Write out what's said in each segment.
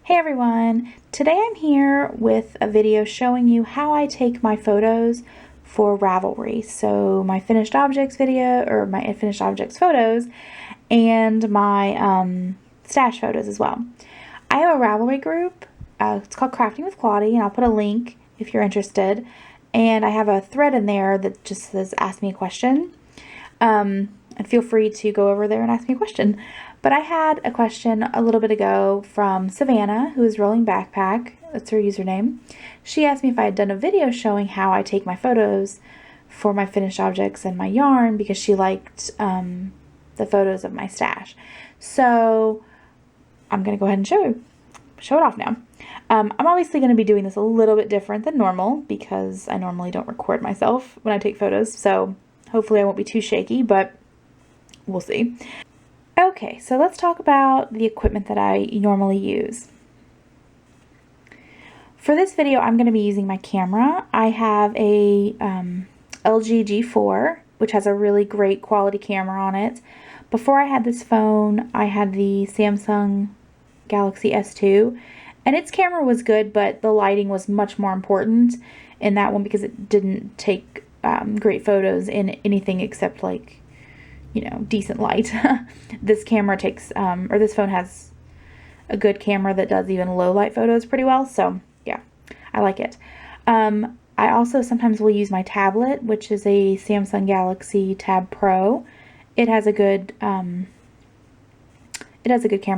Hey everyone! Today I'm here with a video showing you how I take my photos for Ravelry. So my finished objects video, or my finished objects photos, and my stash photos as well. I have a Ravelry group. It's called Crafting with Claudie, and I'll put a link if you're interested. And I have a thread in there that just says ask me a question. And feel free to go over there and ask me a question. But I had a question a little bit ago from Savannah, who is Rolling Backpack. That's her username. She asked me if I had done a video showing how I take my photos for my finished objects and my yarn because she liked the photos of my stash. So I'm going to go ahead and show it off now. I'm obviously going to be doing this a little bit different than normal because I normally don't record myself when I take photos. So hopefully I won't be too shaky, but we'll see. Okay, so let's talk about the equipment that I normally use. For this video, I'm going to be using my camera. I have a LG G4, which has a really great quality camera on it. Before I had this phone, I had the Samsung Galaxy S2, and its camera was good, but the lighting was much more important in that one because it didn't take great photos in anything except like, you know, decent light. This camera takes, or this phone has a good camera that does even low light photos pretty well. So yeah, I like it. I also sometimes will use my tablet, which is a Samsung Galaxy Tab Pro. It has a good camera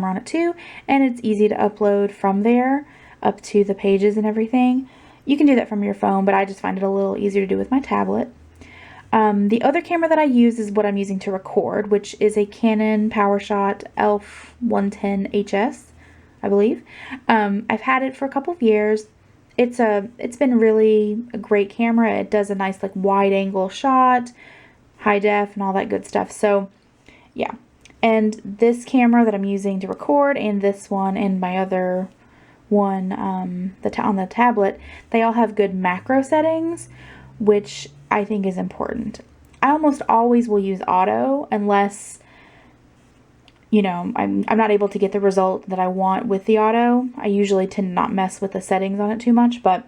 on it too, and it's easy to upload from there up to the pages and everything. You can do that from your phone, but I just find it a little easier to do with my tablet. The other camera that I use is what I'm using to record, which is a Canon PowerShot ELPH 110 HS, I believe. I've had it for a couple of years. It's been really a great camera. It does a nice like wide angle shot, high def, and all that good stuff. So yeah, and this camera that I'm using to record, and this one, and my other one on the tablet, they all have good macro settings, which I think is important. I almost always will use auto unless, you know, I'm not able to get the result that I want with the auto. I usually tend to not mess with the settings on it too much, but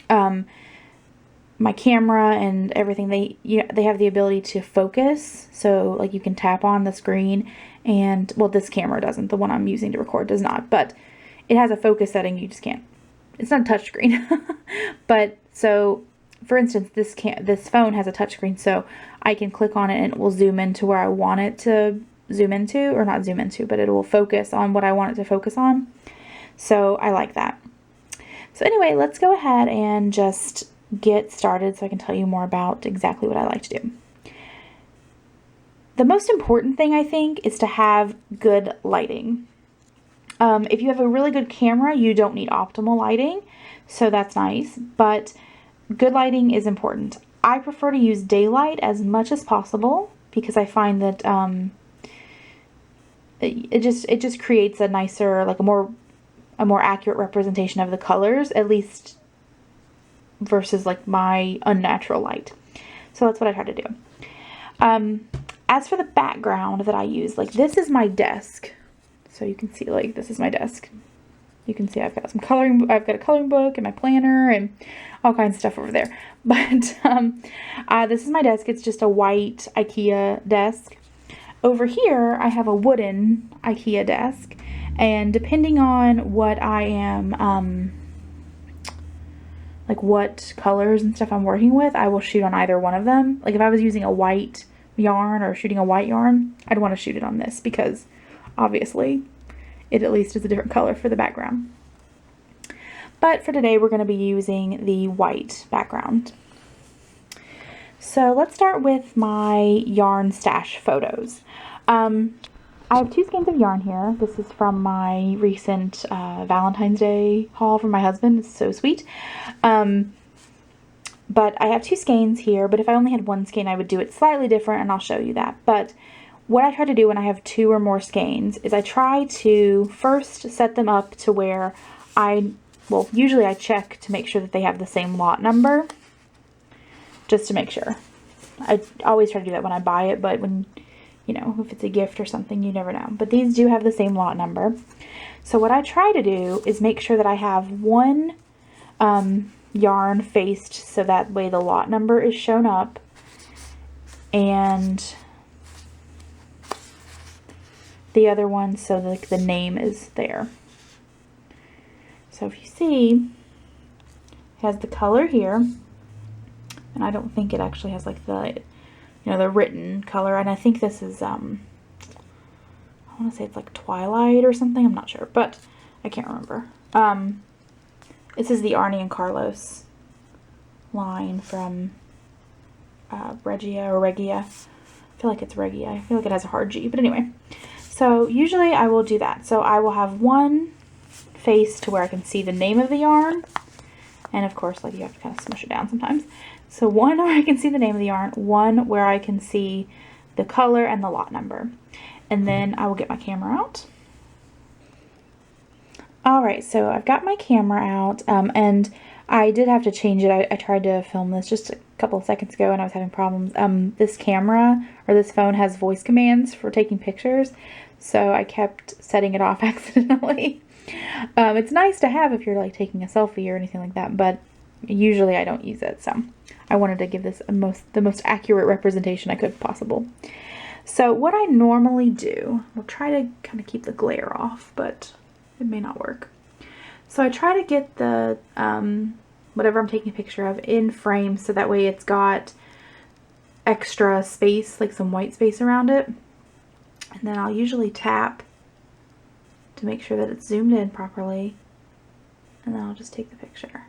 my camera and everything, they have the ability to focus. So like you can tap on the screen, and well, this camera doesn't. The one I'm using to record does not, but it has a focus setting. You just can't. It's not a touch screen. But so, for instance, this phone has a touchscreen, so I can click on it and it will zoom into where I want it to zoom into, or not zoom into, but it will focus on what I want it to focus on. So I like that. So anyway, let's go ahead and just get started so I can tell you more about exactly what I like to do. The most important thing, I think, is to have good lighting. If you have a really good camera, you don't need optimal lighting, so that's nice, but good lighting is important. I prefer to use daylight as much as possible because I find that it just creates a nicer, like a more accurate representation of the colors, at least versus like my unnatural light. So that's what I try to do. As for the background that I use, like this is my desk. So you can see, like, this is my desk. You can see I've got some coloring. I've got a coloring book and my planner and all kinds of stuff over there. But this is my desk. It's just a white IKEA desk. Over here, I have a wooden IKEA desk. And depending on what I am, like what colors and stuff I'm working with, I will shoot on either one of them. Like if I was using a white yarn or shooting a white yarn, I'd want to shoot it on this because obviously it at least is a different color for the background. But for today, we're going to be using the white background. So let's start with my yarn stash photos. I have 2 skeins of yarn here. This is from my recent Valentine's Day haul from my husband. It's so sweet. But I have 2 skeins here, but if I only had 1 skein, I would do it slightly different, and I'll show you that. But what I try to do when I have 2 or more skeins is I try to first set them up to where usually I check to make sure that they have the same lot number, just to make sure. I always try to do that when I buy it, but when you know, if it's a gift or something, you never know. But these do have the same lot number. So what I try to do is make sure that I have one yarn faced so that way the lot number is shown up, and the other one so like the name is there. So if you see, it has the color here, and I don't think it actually has like the, you know, the written color, and I think this is I want to say it's like Twilight or something, I'm not sure, but I can't remember. This is the Arnie and Carlos line from Regia or Regia. I feel like it's Regia. I feel like it has a hard G, but anyway. So usually I will do that. So I will have one face to where I can see the name of the yarn, and of course, like, you have to kind of smush it down sometimes. So one where I can see the name of the yarn, one where I can see the color and the lot number. And then I will get my camera out. Alright, so I've got my camera out, and I did have to change it. I tried to film this just a couple of seconds ago and I was having problems. This camera, or this phone, has voice commands for taking pictures, so I kept setting it off accidentally. It's nice to have if you're like taking a selfie or anything like that, but usually I don't use it, so I wanted to give this the most accurate representation I could possible. So what I normally do, I'll try to kind of keep the glare off, but it may not work. So I try to get the whatever I'm taking a picture of in frame, so that way it's got extra space, like some white space around it. And then I'll usually tap to make sure that it's zoomed in properly, and then I'll just take the picture.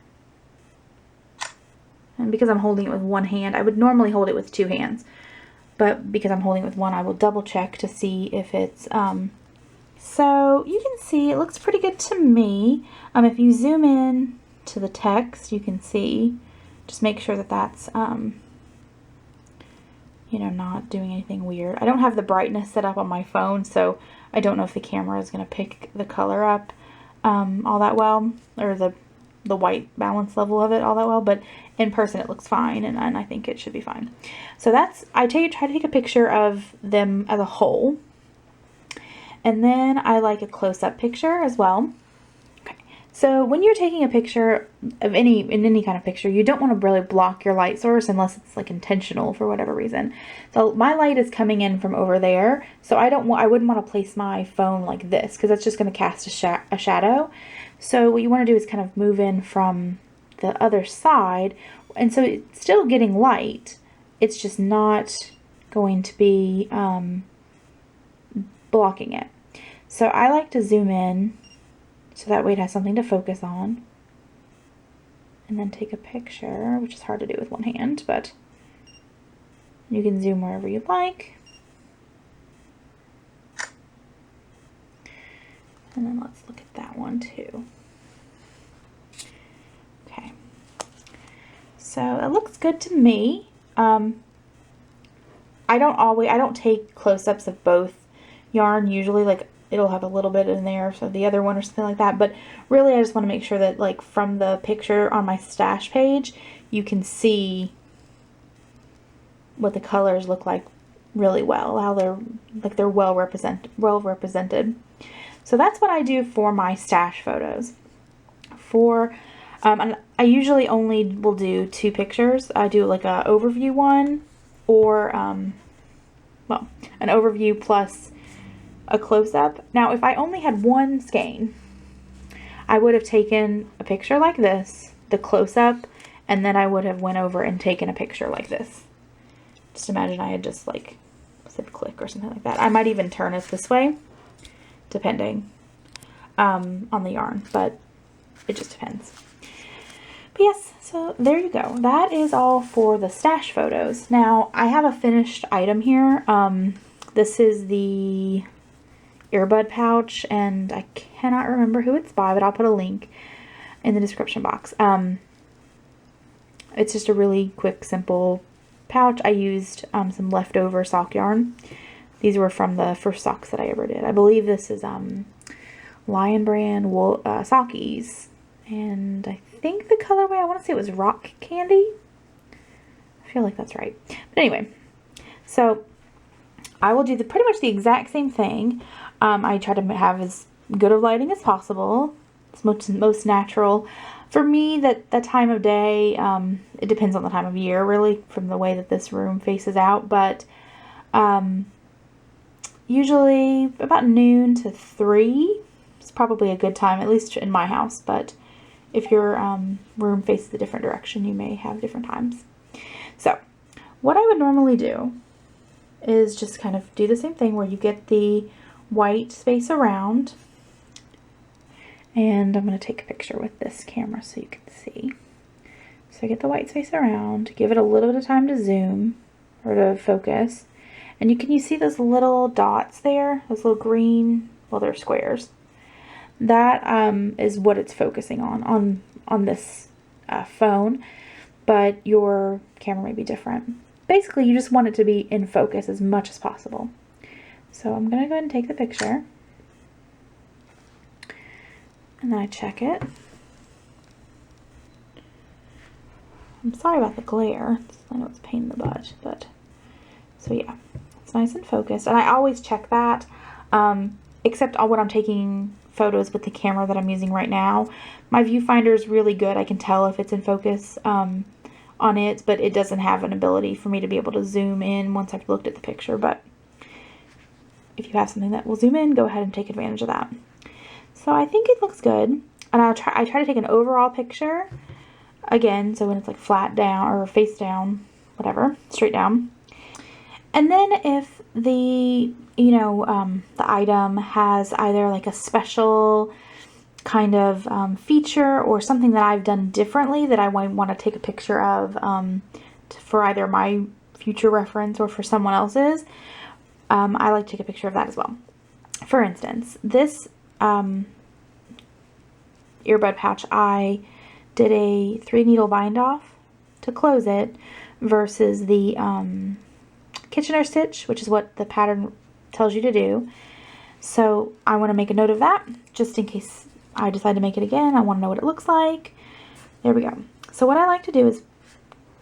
And because I'm holding it with one hand, I would normally hold it with two hands, but because I'm holding it with one, I will double check to see if it's so you can see it looks pretty good to me. If you zoom in to the text, you can see, just make sure that that's you know, not doing anything weird. I don't have the brightness set up on my phone, so I don't know if the camera is going to pick the color up all that well, or the white balance level of it all that well, but in person it looks fine, and I think it should be fine. So that's, I try to take a picture of them as a whole, and then I like a close-up picture as well. Okay. So when you're taking a picture of any kind of picture, you don't want to really block your light source unless it's like intentional for whatever reason. So my light is coming in from over there, so I wouldn't want to place my phone like this, because that's just going to cast a shadow. So what you want to do is kind of move in from the other side, and so it's still getting light, it's just not going to be blocking it. So I like to zoom in so that way it has something to focus on, and then take a picture, which is hard to do with one hand, but you can zoom wherever you like. And then let's look at that one too. Okay, so it looks good to me. I don't take close-ups of both yarn usually, like it'll have a little bit in there, so the other one or something like that, but really I just want to make sure that, like, from the picture on my stash page, you can see what the colors look like really well, how they're well represented. So that's what I do for my stash photos. And I usually only will do 2 pictures. I do like a overview one, or well, an overview plus a close-up. Now if I only had one skein, I would have taken a picture like this, the close-up, and then I would have went over and taken a picture like this. Just imagine I had just like said click or something like that. I might even turn it this way, depending on the yarn, but it just depends. But yes, so there you go. That is all for the stash photos. Now I have a finished item here. This is the earbud pouch, and I cannot remember who it's by, but I'll put a link in the description box. It's just a really quick, simple pouch. I used some leftover sock yarn. These were from the first socks that I ever did. I believe this is Lion brand wool sockies, and I think the colorway, I want to say it was Rock Candy. I feel like that's right. But anyway, so I will do pretty much the exact same thing. I try to have as good of lighting as possible. It's most natural. For me, that time of day, it depends on the time of year, really, from the way that this room faces out. But usually about noon to 3 is probably a good time, at least in my house. But if your room faces a different direction, you may have different times. So what I would normally do is just kind of do the same thing where you get the white space around. And I'm going to take a picture with this camera so you can see. So get the white space around, give it a little bit of time to zoom or to focus. And you see those little dots there, those little green, well, they're squares. That is what it's focusing on this phone, but your camera may be different. Basically, you just want it to be in focus as much as possible. So I'm going to go ahead and take the picture. And then I check it. I'm sorry about the glare. I know it's a pain in the butt, but so yeah, it's nice and focused. And I always check that, except when I'm taking photos with the camera that I'm using right now. My viewfinder is really good. I can tell if it's in focus on it, but it doesn't have an ability for me to be able to zoom in once I've looked at the picture. But if you have something that will zoom in, go ahead and take advantage of that. So I think it looks good. And I try to take an overall picture again, so when it's like flat down or face down, whatever, straight down. And then if the the item has either like a special kind of feature or something that I've done differently that I want to take a picture of for either my future reference or for someone else's, I like to take a picture of that as well. For instance, this earbud pouch, I did a 3-needle bind off to close it versus the Kitchener stitch, which is what the pattern tells you to do. So I want to make a note of that just in case I decide to make it again. I want to know what it looks like. There we go. So what I like to do is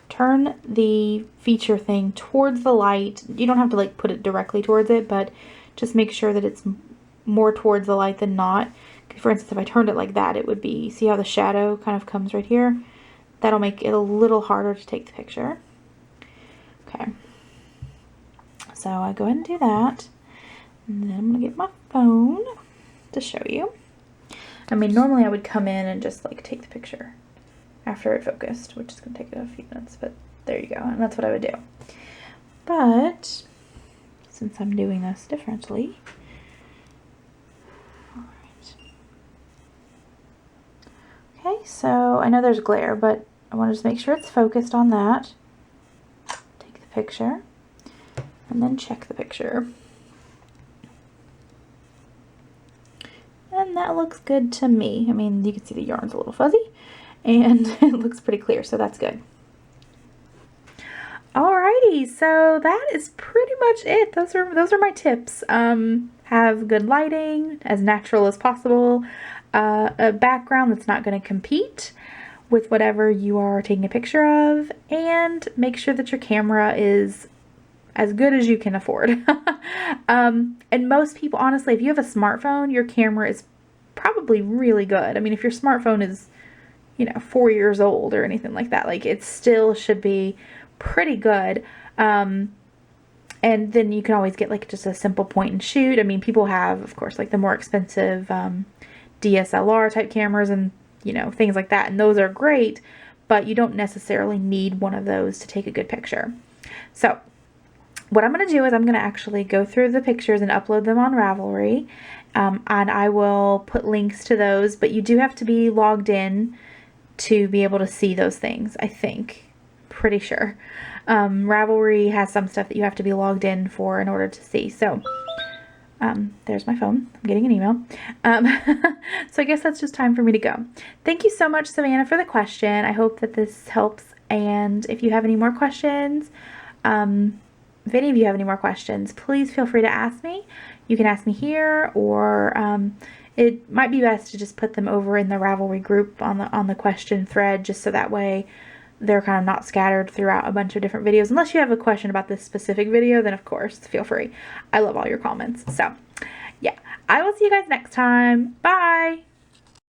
turn the feature thing towards the light. You don't have to like put it directly towards it, but just make sure that it's more towards the light than not. For instance, if I turned it like that, it would be, see how the shadow kind of comes right here? That'll make it a little harder to take the picture. Okay. So I go ahead and do that. And then I'm going to get my phone to show you. I mean, normally I would come in and just like take the picture after it focused, which is going to take a few minutes, but there you go. And that's what I would do. But since I'm doing this differently, okay, so I know there's glare, but I want to just make sure it's focused on that. Take the picture, and then check the picture. And that looks good to me. I mean, you can see the yarn's a little fuzzy, and it looks pretty clear, so that's good. Alrighty, so that is pretty much it. Those are my tips. Have good lighting, as natural as possible. A background that's not going to compete with whatever you are taking a picture of, and make sure that your camera is as good as you can afford. And most people, honestly, if you have a smartphone, your camera is probably really good. I mean, if your smartphone is, 4 years old or anything like that, like it still should be pretty good. And then you can always get like just a simple point and shoot. I mean, people have, of course, like the more expensive DSLR type cameras and things like that, and those are great, but you don't necessarily need one of those to take a good picture. So what I'm going to do is I'm going to actually go through the pictures and upload them on Ravelry, and I will put links to those, but you do have to be logged in to be able to see those things, I think. Pretty sure. Ravelry has some stuff that you have to be logged in for in order to see. So there's my phone. I'm getting an email. So I guess that's just time for me to go. Thank you so much, Savannah, for the question. I hope that this helps. And if you have any more questions, if any of you have any more questions, please feel free to ask me. You can ask me here, or it might be best to just put them over in the Ravelry group on the question thread, just so that way they're kind of not scattered throughout a bunch of different videos. Unless you have a question about this specific video, then of course, feel free. I love all your comments. So, yeah. I will see you guys next time. Bye!